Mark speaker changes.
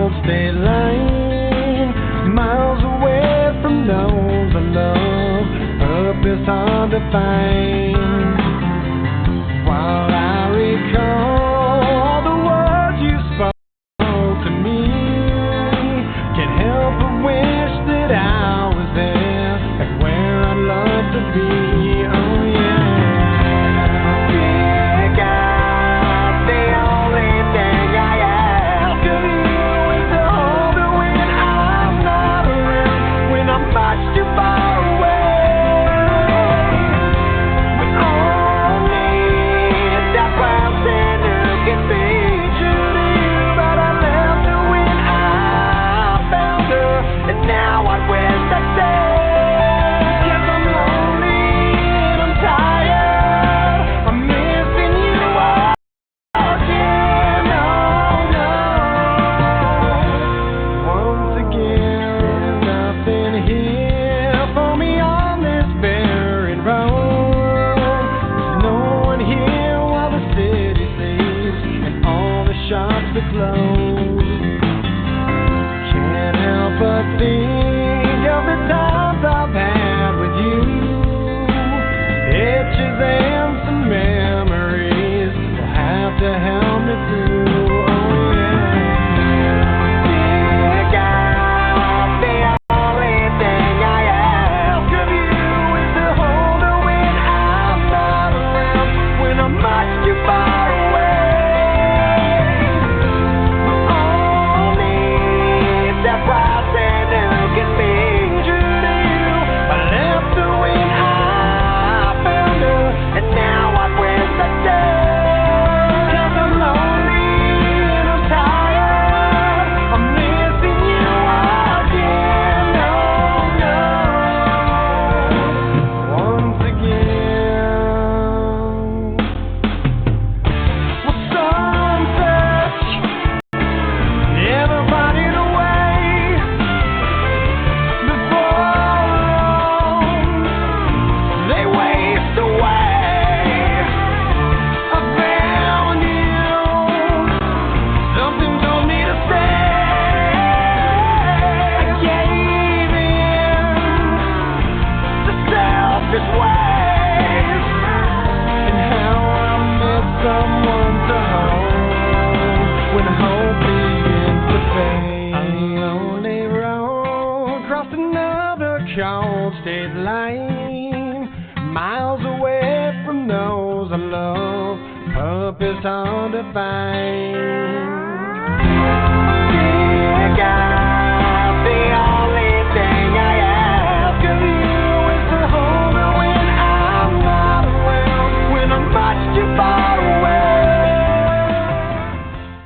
Speaker 1: cold state line, miles away from those I love. Purpose hard to find. While I recall the words you spoke to me, can't help but wish that I was there, like where I'd love to be. Oh yeah. Pick up the only thing I ask of you is to hold me when I'm not around, when I'm much too far away. We all need that person who can be true to you, but I left her when I found her, and now I wish I stayed. 'Cause I'm lonely and I'm tired, I'm missing you again. Oh no. Once again, there's nothing here for me on this barren road. There's no one here while the city sleeps and all the shops are closed. Can't help but think of the times I've had with you. Pictures and some memories will have to help me through. Oh yeah. Pick up the only thing I ask of you is to hold her when I'm not around, when I'm much too far away. We all need that person who can be true to you. I left her when I found her, and now I wish I stayed. 'Cause I'm lonely and I'm tired, I'm missing you again. Oh no. Once again. Well, sunset, everybody's away before they waste away. I found you, something told me to stay. I gave in to selfish ways, and how I miss someone to hold when hope begins to fade. A lonely road crossed another cold state line, miles away from those I love. Purpose hard to find. Pick up